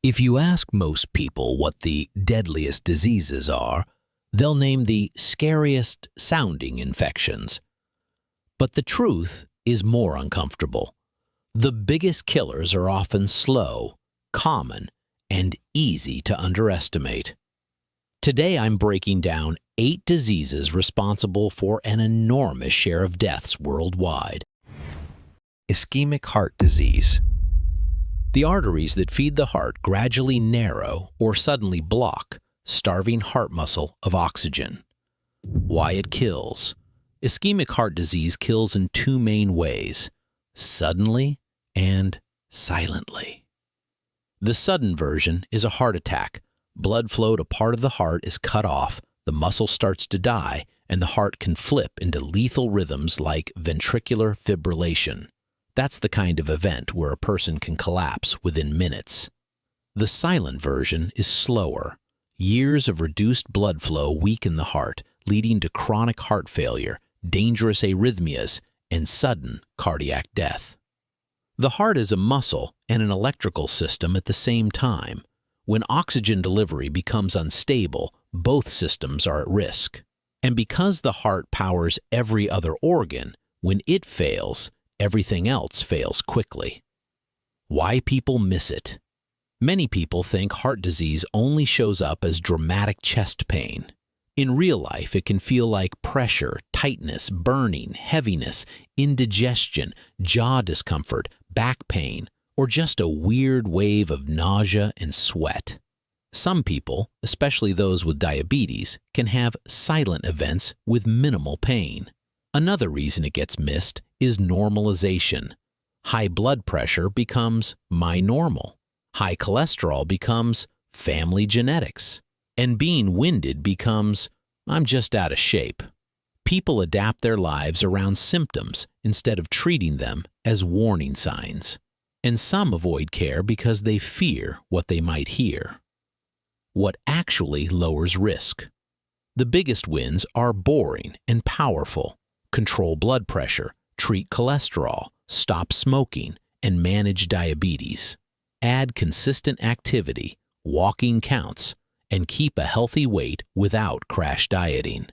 If you ask most people what the deadliest diseases are, they'll name the scariest sounding infections. But the truth is more uncomfortable. The biggest killers are often slow, common, and easy to underestimate. Today I'm breaking down 8 diseases responsible for an enormous share of deaths worldwide. Ischemic heart disease. The arteries that feed the heart gradually narrow or suddenly block, starving heart muscle of oxygen. Why it kills. Ischemic heart disease kills in 2 main ways: suddenly and silently. The sudden version is a heart attack. Blood flow to part of the heart is cut off, the muscle starts to die, and the heart can flip into lethal rhythms like ventricular fibrillation. That's the kind of event where a person can collapse within minutes. The silent version is slower. Years of reduced blood flow weaken the heart, leading to chronic heart failure, dangerous arrhythmias, and sudden cardiac death. The heart is a muscle and an electrical system at the same time. When oxygen delivery becomes unstable, both systems are at risk. And because the heart powers every other organ, when it fails, everything else fails quickly. Why people miss it. Many people think heart disease only shows up as dramatic chest pain. In real life, it can feel like pressure, tightness, burning, heaviness, indigestion, jaw discomfort, back pain, or just a weird wave of nausea and sweat. Some people, especially those with diabetes, can have silent events with minimal pain. Another reason it gets missed is normalization. High blood pressure becomes my normal. High cholesterol becomes family genetics. And being winded becomes I'm just out of shape. People adapt their lives around symptoms instead of treating them as warning signs. And some avoid care because they fear what they might hear. What actually lowers risk? The biggest wins are boring and powerful. Control blood pressure, treat cholesterol, stop smoking, and manage diabetes. Add consistent activity, walking counts, and keep a healthy weight without crash dieting.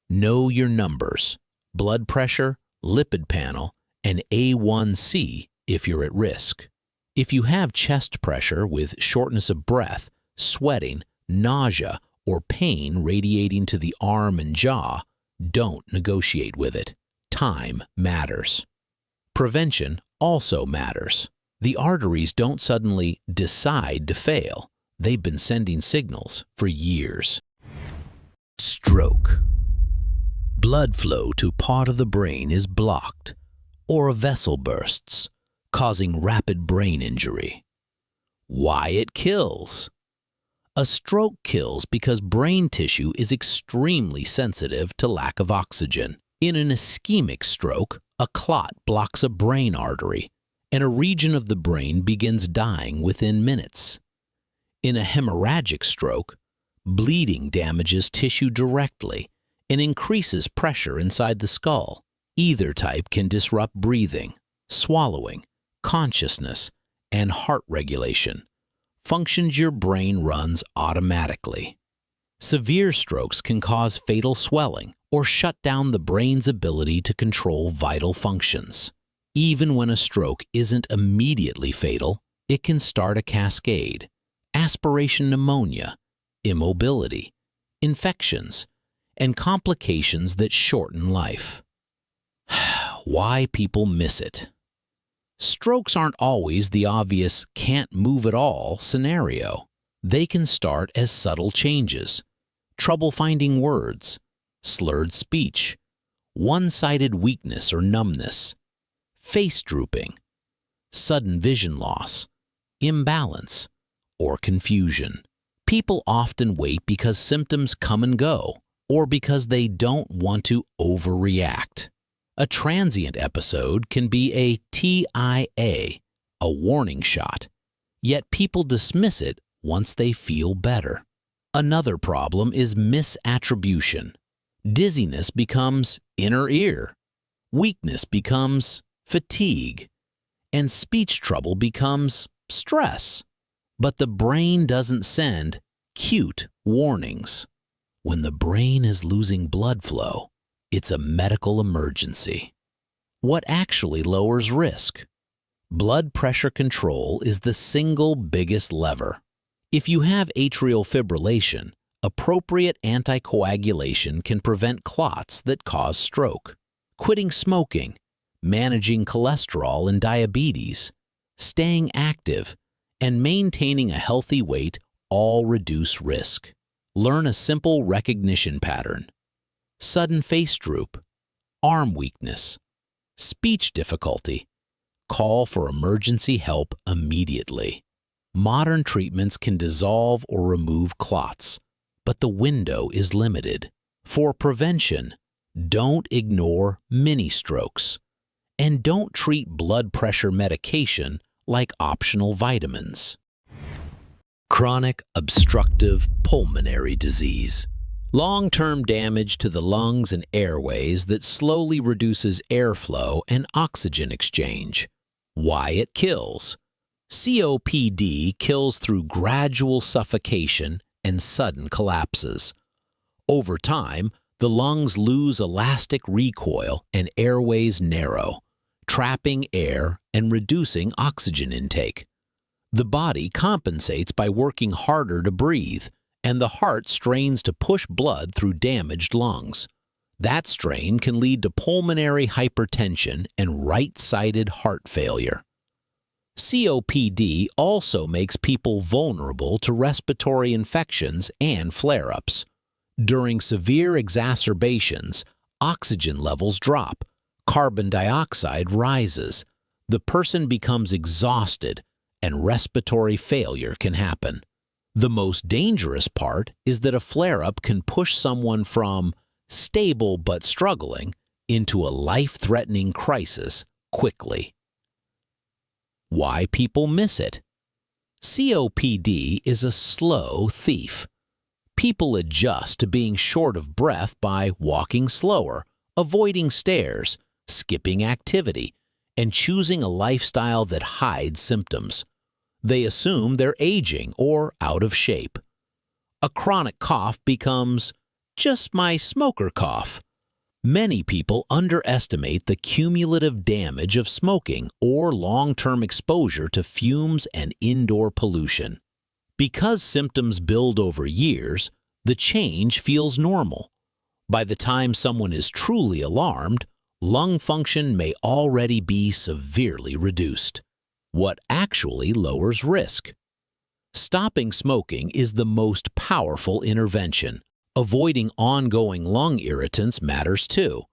Know your numbers: blood pressure, lipid panel, and A1C if you're at risk. If you have chest pressure with shortness of breath, sweating, nausea, or pain radiating to the arm and jaw, don't negotiate with it. Time matters. Prevention also matters. The arteries don't suddenly decide to fail. They've been sending signals for years. Stroke. Blood flow to part of the brain is blocked, or a vessel bursts, causing rapid brain injury. Why it kills. A stroke kills because brain tissue is extremely sensitive to lack of oxygen. In an ischemic stroke, a clot blocks a brain artery, and a region of the brain begins dying within minutes. In a hemorrhagic stroke, bleeding damages tissue directly and increases pressure inside the skull. Either type can disrupt breathing, swallowing, consciousness, and heart regulation, functions your brain runs automatically. Severe strokes can cause fatal swelling or shut down the brain's ability to control vital functions. Even when a stroke isn't immediately fatal, it can start a cascade: aspiration pneumonia, immobility, infections, and complications that shorten life. Why people miss it. Strokes aren't always the obvious can't move at all scenario. They can start as subtle changes: trouble finding words, slurred speech, one-sided weakness or numbness, face drooping, sudden vision loss, imbalance, or confusion. People often wait because symptoms come and go, or because they don't want to overreact. A transient episode can be a TIA, a warning shot, yet people dismiss it once they feel better. Another problem is misattribution. Dizziness becomes inner ear, weakness becomes fatigue, and speech trouble becomes stress. But the brain doesn't send cute warnings. When the brain is losing blood flow, it's a medical emergency. What actually lowers risk? Blood pressure control is the single biggest lever. If you have atrial fibrillation, appropriate anticoagulation can prevent clots that cause stroke. Quitting smoking, managing cholesterol and diabetes, staying active, and maintaining a healthy weight all reduce risk. Learn a simple recognition pattern. Sudden face droop, arm weakness, speech difficulty. Call for emergency help immediately. Modern treatments can dissolve or remove clots, but the window is limited. For prevention, don't ignore mini strokes, and don't treat blood pressure medication like optional vitamins. Chronic obstructive pulmonary disease. Long-term damage to the lungs and airways that slowly reduces airflow and oxygen exchange. Why it kills. COPD kills through gradual suffocation and sudden collapses. Over time, the lungs lose elastic recoil and airways narrow, trapping air and reducing oxygen intake. The body compensates by working harder to breathe, and the heart strains to push blood through damaged lungs. That strain can lead to pulmonary hypertension and right-sided heart failure. COPD also makes people vulnerable to respiratory infections and flare-ups. During severe exacerbations, oxygen levels drop, carbon dioxide rises, the person becomes exhausted, and respiratory failure can happen. The most dangerous part is that a flare-up can push someone from stable but struggling into a life-threatening crisis quickly. Why people miss it? COPD is a slow thief. People adjust to being short of breath by walking slower, avoiding stairs, skipping activity, and choosing a lifestyle that hides symptoms. They assume they're aging or out of shape. A chronic cough becomes just my smoker cough. Many people underestimate the cumulative damage of smoking or long-term exposure to fumes and indoor pollution. Because symptoms build over years, the change feels normal. By the time someone is truly alarmed, lung function may already be severely reduced. What actually lowers risk? Stopping smoking is the most powerful intervention. Avoiding ongoing lung irritants matters too.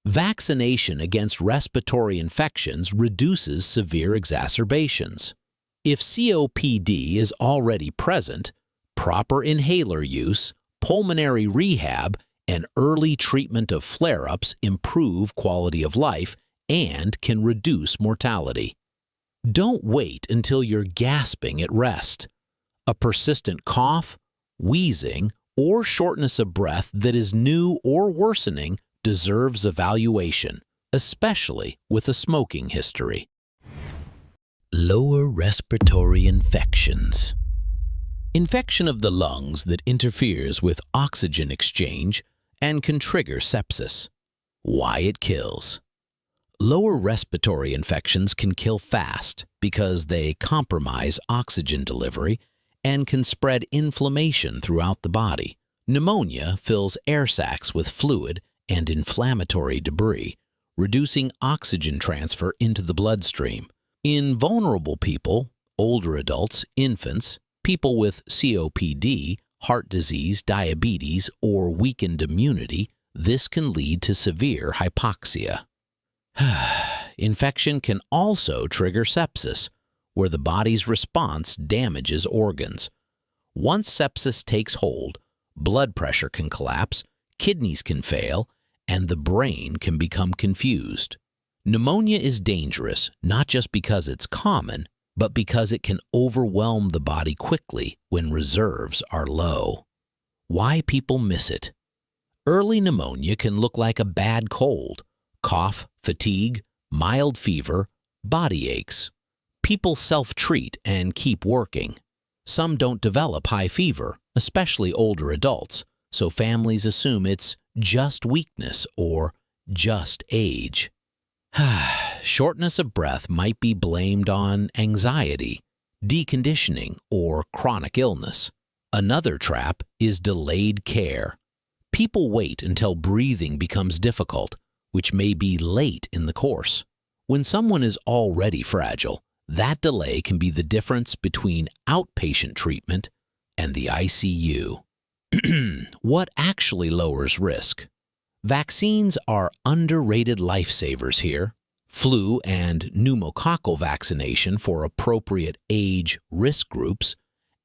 Vaccination against respiratory infections reduces severe exacerbations. If COPD is already present, proper inhaler use, pulmonary rehab, and early treatment of flare-ups improve quality of life and can reduce mortality. Don't wait until you're gasping at rest. A persistent cough, wheezing, or shortness of breath that is new or worsening deserves evaluation, especially with a smoking history. Lower respiratory infections. Infection of the lungs that interferes with oxygen exchange and can trigger sepsis. Why it kills. Lower respiratory infections can kill fast because they compromise oxygen delivery and can spread inflammation throughout the body. Pneumonia fills air sacs with fluid and inflammatory debris, reducing oxygen transfer into the bloodstream. In vulnerable people, older adults, infants, people with COPD, heart disease, diabetes, or weakened immunity, this can lead to severe hypoxia. Infection can also trigger sepsis, where the body's response damages organs. Once sepsis takes hold, blood pressure can collapse, kidneys can fail, and the brain can become confused. Pneumonia is dangerous not just because it's common, but because it can overwhelm the body quickly when reserves are low. Why people miss it? Early pneumonia can look like a bad cold: cough, fatigue, mild fever, body aches. People self-treat and keep working. Some don't develop high fever, especially older adults, so families assume it's just weakness or just age. Shortness of breath might be blamed on anxiety, deconditioning, or chronic illness. Another trap is delayed care. People wait until breathing becomes difficult, which may be late in the course. When someone is already fragile, that delay can be the difference between outpatient treatment and the ICU. What actually lowers risk? Vaccines are underrated lifesavers here. Flu and pneumococcal vaccination for appropriate age risk groups,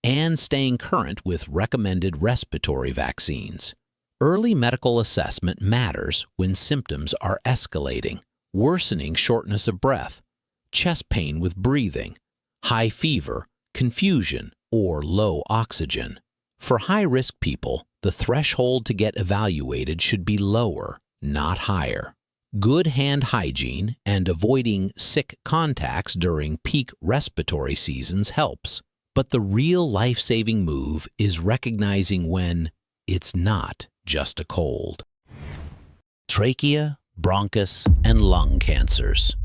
and staying current with recommended respiratory vaccines. Early medical assessment matters when symptoms are escalating, worsening shortness of breath, chest pain with breathing, high fever, confusion, or low oxygen. For high-risk people, the threshold to get evaluated should be lower, not higher. Good hand hygiene and avoiding sick contacts during peak respiratory seasons helps. But the real life-saving move is recognizing when it's not just a cold. Trachea, bronchus, and lung cancers.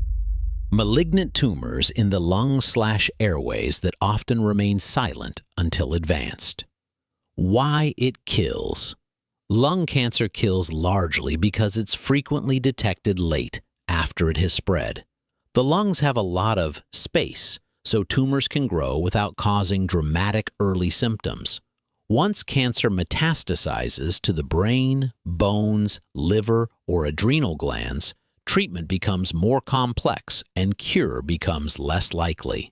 Malignant tumors in the lungs/airways that often remain silent until advanced. Why it kills. Lung cancer kills largely because it's frequently detected late, after it has spread. The lungs have a lot of space, so tumors can grow without causing dramatic early symptoms. Once cancer metastasizes to the brain, bones, liver, or adrenal glands, treatment becomes more complex and cure becomes less likely.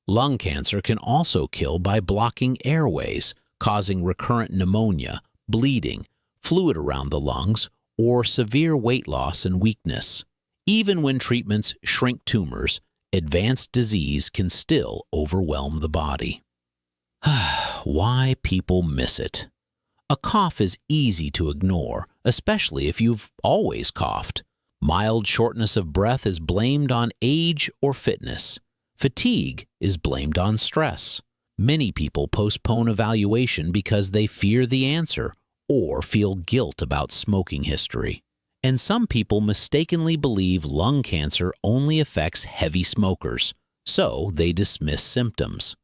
Lung cancer can also kill by blocking airways, causing recurrent pneumonia, bleeding, fluid around the lungs, or severe weight loss and weakness. Even when treatments shrink tumors, advanced disease can still overwhelm the body. Why people miss it. A cough is easy to ignore, especially if you've always coughed. Mild shortness of breath is blamed on age or fitness. Fatigue is blamed on stress. Many people postpone evaluation because they fear the answer or feel guilt about smoking history. And some people mistakenly believe lung cancer only affects heavy smokers, so they dismiss symptoms.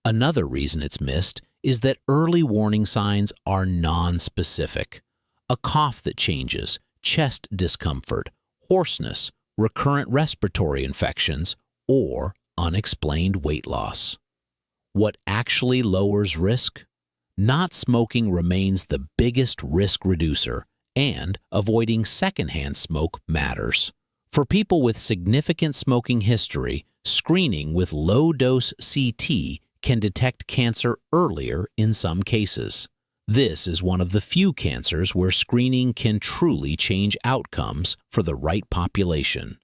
Another reason it's missed is that early warning signs are non-specific. A cough that changes, chest discomfort, hoarseness, recurrent respiratory infections, or unexplained weight loss. What actually lowers risk? Not smoking remains the biggest risk reducer, and avoiding secondhand smoke matters. For people with significant smoking history, screening with low-dose CT can detect cancer earlier in some cases. This is one of the few cancers where screening can truly change outcomes for the right population.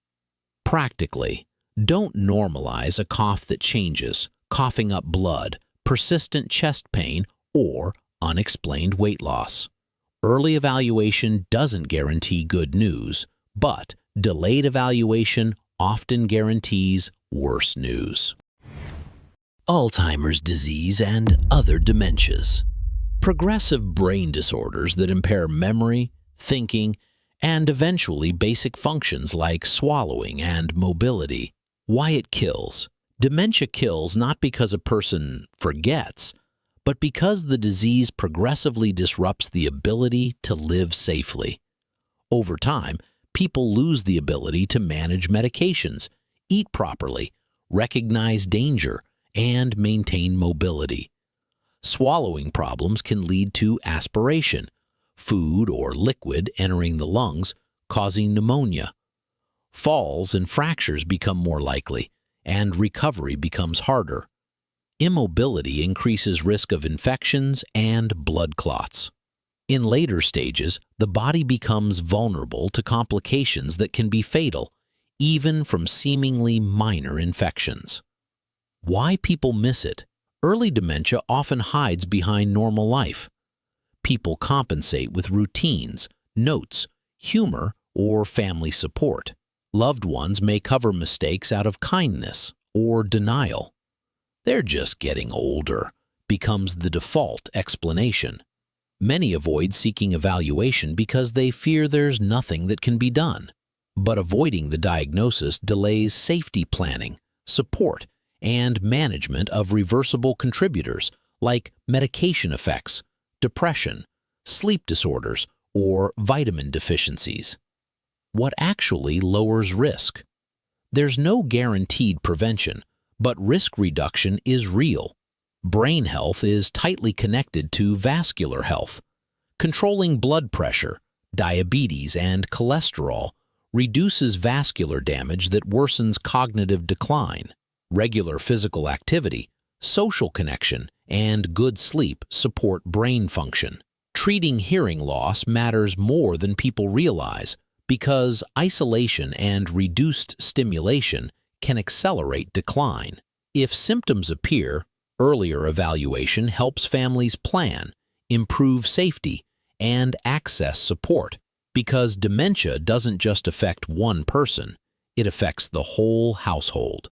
Practically, don't normalize a cough that changes, coughing up blood, persistent chest pain, or unexplained weight loss. Early evaluation doesn't guarantee good news, but delayed evaluation often guarantees worse news. Alzheimer's disease and other dementias. Progressive brain disorders that impair memory, thinking, and eventually basic functions like swallowing and mobility. Why it kills. Dementia kills not because a person forgets, but because the disease progressively disrupts the ability to live safely. Over time, people lose the ability to manage medications, eat properly, recognize danger, and maintain mobility. Swallowing problems can lead to aspiration, food or liquid entering the lungs, causing pneumonia. Falls and fractures become more likely, and recovery becomes harder. Immobility increases risk of infections and blood clots. In later stages, the body becomes vulnerable to complications that can be fatal, even from seemingly minor infections. Why people miss it? Early dementia often hides behind normal life. People compensate with routines, notes, humor, or family support. Loved ones may cover mistakes out of kindness or denial. They're just getting older. becomes the default explanation. Many avoid seeking evaluation because they fear there's nothing that can be done. But avoiding the diagnosis delays safety planning, support, and management of reversible contributors like medication effects, depression, sleep disorders, or vitamin deficiencies. What actually lowers risk? There's no guaranteed prevention, but risk reduction is real. Brain health is tightly connected to vascular health. Controlling blood pressure, diabetes, and cholesterol reduces vascular damage that worsens cognitive decline. Regular physical activity, social connection, and good sleep support brain function. Treating hearing loss matters more than people realize because isolation and reduced stimulation can accelerate decline. If symptoms appear, earlier evaluation helps families plan, improve safety, and access support because dementia doesn't just affect one person, it affects the whole household.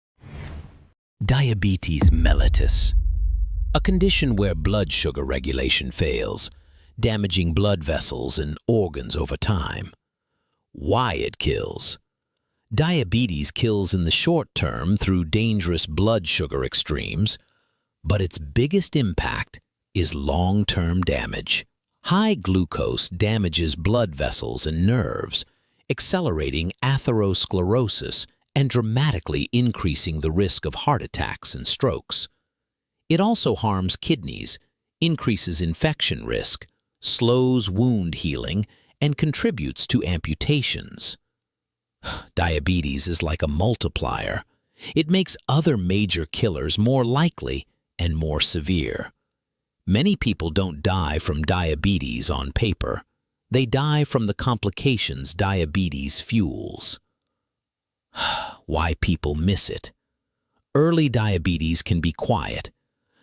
Diabetes mellitus, a condition where blood sugar regulation fails, damaging blood vessels and organs over time. Why it kills? Diabetes kills in the short term through dangerous blood sugar extremes, but its biggest impact is long-term damage. High glucose damages blood vessels and nerves, accelerating atherosclerosis and dramatically increasing the risk of heart attacks and strokes. It also harms kidneys, increases infection risk, slows wound healing, and contributes to amputations. Diabetes is like a multiplier. It makes other major killers more likely and more severe. Many people don't die from diabetes on paper. They die from the complications diabetes fuels. Why people miss it? Early diabetes can be quiet.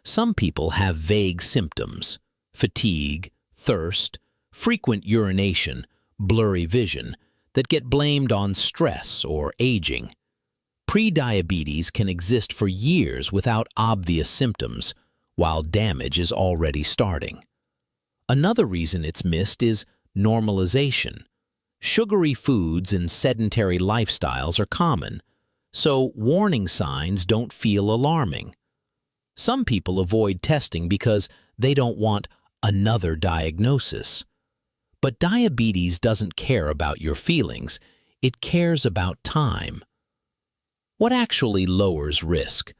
Some people have vague symptoms: fatigue, thirst, frequent urination, blurry vision, that get blamed on stress or aging. Pre-diabetes can exist for years without obvious symptoms, while damage is already starting. Another reason it's missed is normalization. Sugary foods and sedentary lifestyles are common, so warning signs don't feel alarming. Some people avoid testing because they don't want another diagnosis. But diabetes doesn't care about your feelings, it cares about time. What actually lowers risk?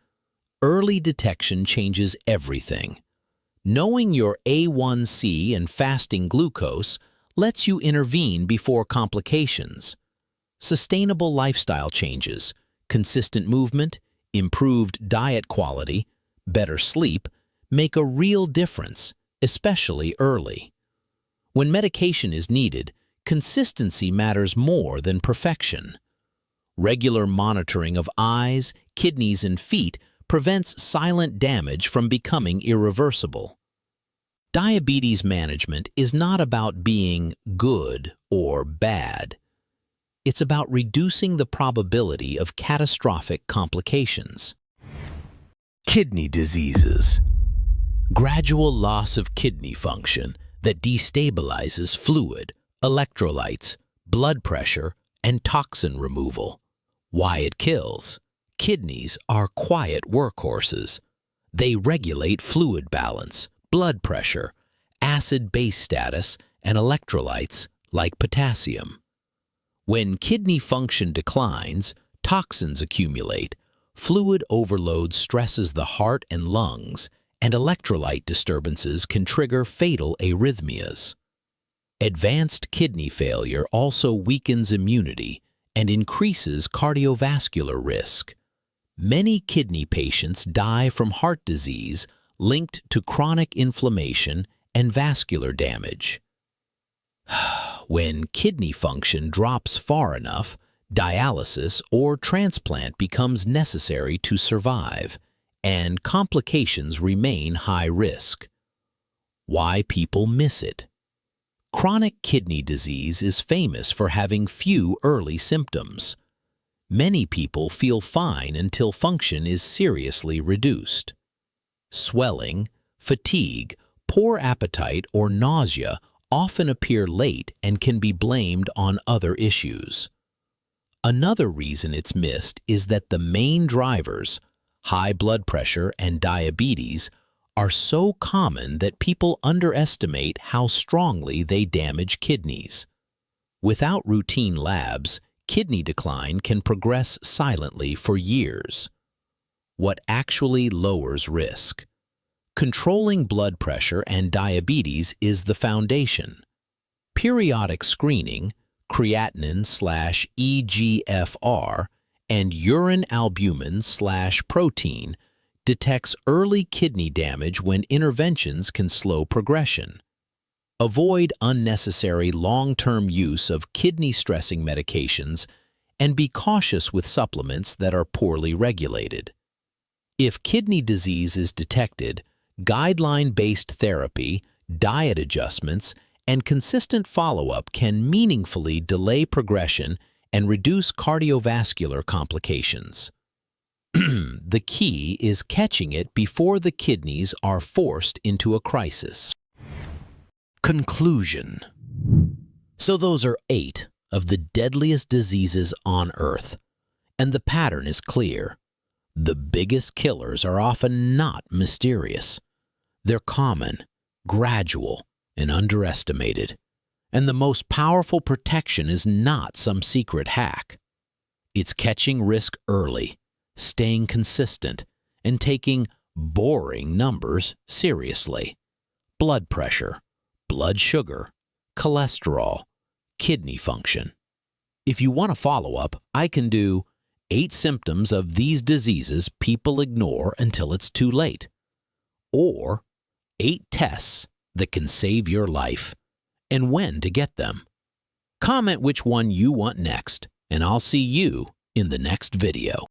Early detection changes everything. Knowing your A1C and fasting glucose lets you intervene before complications. Sustainable lifestyle changes, consistent movement, improved diet quality, better sleep, make a real difference, especially early. When medication is needed, consistency matters more than perfection. Regular monitoring of eyes, kidneys, and feet prevents silent damage from becoming irreversible. Diabetes management is not about being good or bad. It's about reducing the probability of catastrophic complications. Kidney diseases. Gradual loss of kidney function that destabilizes fluid, electrolytes, blood pressure, and toxin removal. Why it kills? Kidneys are quiet workhorses. They regulate fluid balance, blood pressure, acid-base status, and electrolytes like potassium. When kidney function declines, toxins accumulate, fluid overload stresses the heart and lungs, and electrolyte disturbances can trigger fatal arrhythmias. Advanced kidney failure also weakens immunity and increases cardiovascular risk. Many kidney patients die from heart disease linked to chronic inflammation and vascular damage. When kidney function drops far enough, dialysis or transplant becomes necessary to survive, and complications remain high risk. Why people miss it? Chronic kidney disease is famous for having few early symptoms. Many people feel fine until function is seriously reduced. Swelling, fatigue, poor appetite, or nausea often appear late and can be blamed on other issues. Another reason it's missed is that the main drivers, high blood pressure and diabetes, are so common that people underestimate how strongly they damage kidneys. Without routine labs, kidney decline can progress silently for years. What actually lowers risk? Controlling blood pressure and diabetes is the foundation. Periodic screening, creatinine/eGFR, and urine albumin/protein detects early kidney damage when interventions can slow progression. Avoid unnecessary long-term use of kidney-stressing medications and be cautious with supplements that are poorly regulated. If kidney disease is detected, guideline-based therapy, diet adjustments, and consistent follow-up can meaningfully delay progression and reduce cardiovascular complications. The key is catching it before the kidneys are forced into a crisis. Conclusion. So those are 8 of the deadliest diseases on Earth, and the pattern is clear. The biggest killers are often not mysterious. They're common, gradual, and underestimated. And the most powerful protection is not some secret hack. It's catching risk early, staying consistent, and taking boring numbers seriously. Blood pressure, blood sugar, cholesterol, kidney function. If you want a follow-up, I can do 8 symptoms of these diseases people ignore until it's too late, or 8 tests that can save your life, and when to get them. Comment which one you want next, and I'll see you in the next video.